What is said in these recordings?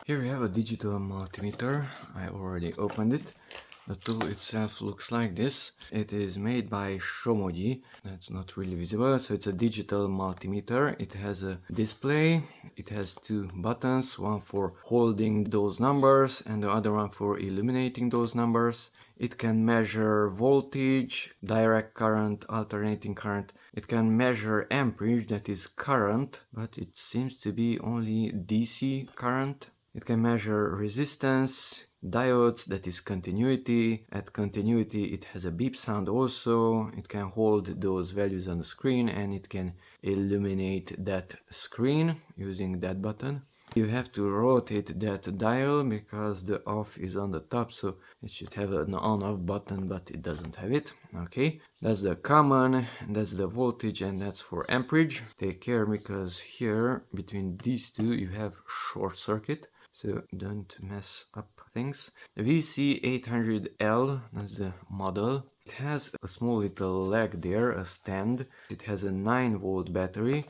Here we have a digital multimeter. I already opened it. The tool itself looks like this. It is made by Somogyi. That's not really visible. So it's a digital multimeter. It has a display. It has two buttons, one for holding those numbers and the other one for illuminating those numbers. It can measure voltage, direct current, alternating current. It can measure amperage, that is current, but it seems to be only DC current. It can measure resistance, diodes, that is continuity. At continuity it has a beep sound also. It can hold those values on the screen and it can illuminate that screen using that button. You have to rotate that dial because the off is on the top, so it should have an on-off button, but it doesn't have it. Okay, that's the common, that's the voltage, and that's for amperage. Take care because here between these two you have short circuit, so don't mess up things. The VC800L, that's the model. It has a small little leg there, a stand. It has a 9-volt battery.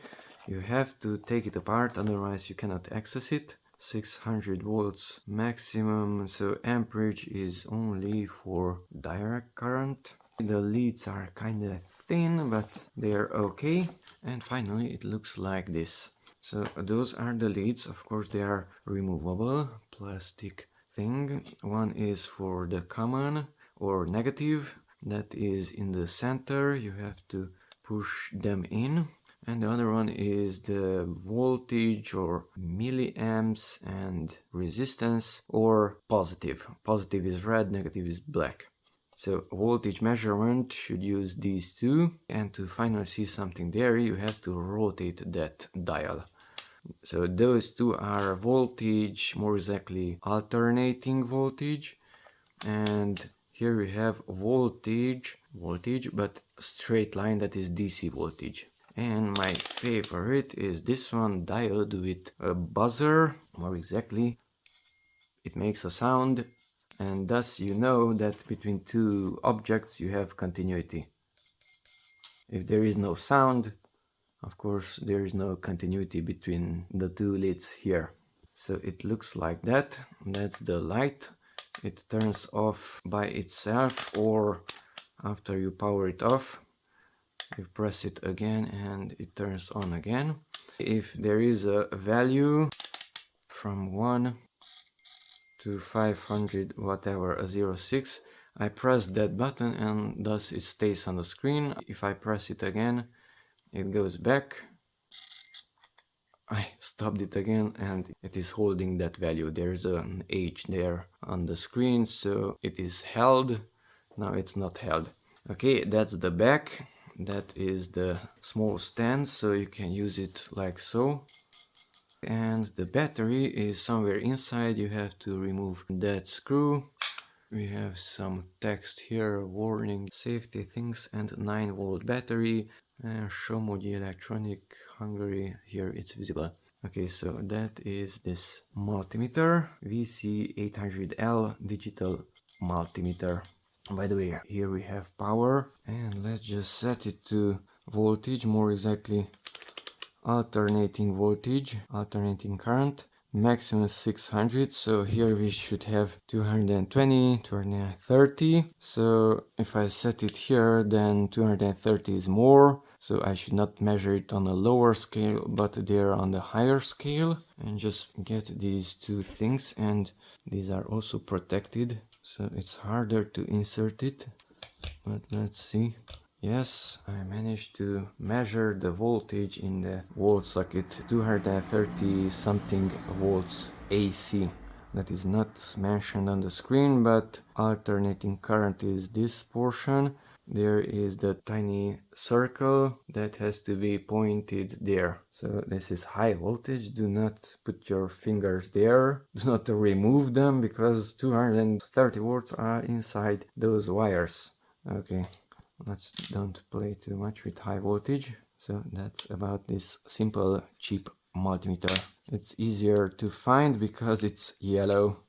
You have to take it apart, otherwise you cannot access it. 600 volts maximum, so amperage is only for direct current. The leads are kinda thin, but they're okay. And finally it looks like this. So those are the leads. Of course they are removable plastic thing. One is for the common or negative, that is in the center. You have to push them in. And the other one is the voltage or milliamps and resistance, or positive. Positive is red, negative is black. So voltage measurement should use these two, and to finally see something there you have to rotate that dial. So those two are voltage, more exactly alternating voltage, and here we have voltage, but straight line, that is DC voltage. And my favorite is this one, diode with a buzzer, more exactly. It makes a sound, and thus you know that between two objects you have continuity. If there is no sound, of course there is no continuity between the two leads here. So it looks like that. That's the light. It turns off by itself or after you power it off. You press it again and it turns on again. If there is a value from 1 to 500 whatever, a 06, I press that button and thus it stays on the screen. If I press it again, it goes back. I stopped it again and it is holding that value. There's an H there on the screen, so it is held. Now it's not held. Okay, that's the back. That is the small stand, so you can use it like so. And the battery is somewhere inside. You have to remove that screw. We have some text here, warning, safety things, and 9-volt battery. Somogyi Electronic, Hungary, here it's visible. Okay, so that is this multimeter, VC800L digital multimeter. By the way, here we have power, and let's just set it to voltage, more exactly alternating voltage, alternating current. Maximum 600, so here we should have 220, 230. So if I set it here, then 230 is more, so I should not measure it on a lower scale but there on the higher scale, and just get these two things, and these are also protected, so it's harder to insert it, but let's see. Yes, I managed to measure the voltage in the volt socket, 230 something volts AC. That is not mentioned on the screen, but alternating current is this portion. There is the tiny circle that has to be pointed there. So this is high voltage. Do not put your fingers there. Do not remove them because 230 volts are inside those wires. Okay. Let's don't play too much with high voltage. So that's about this simple cheap multimeter. It's easier to find because it's yellow.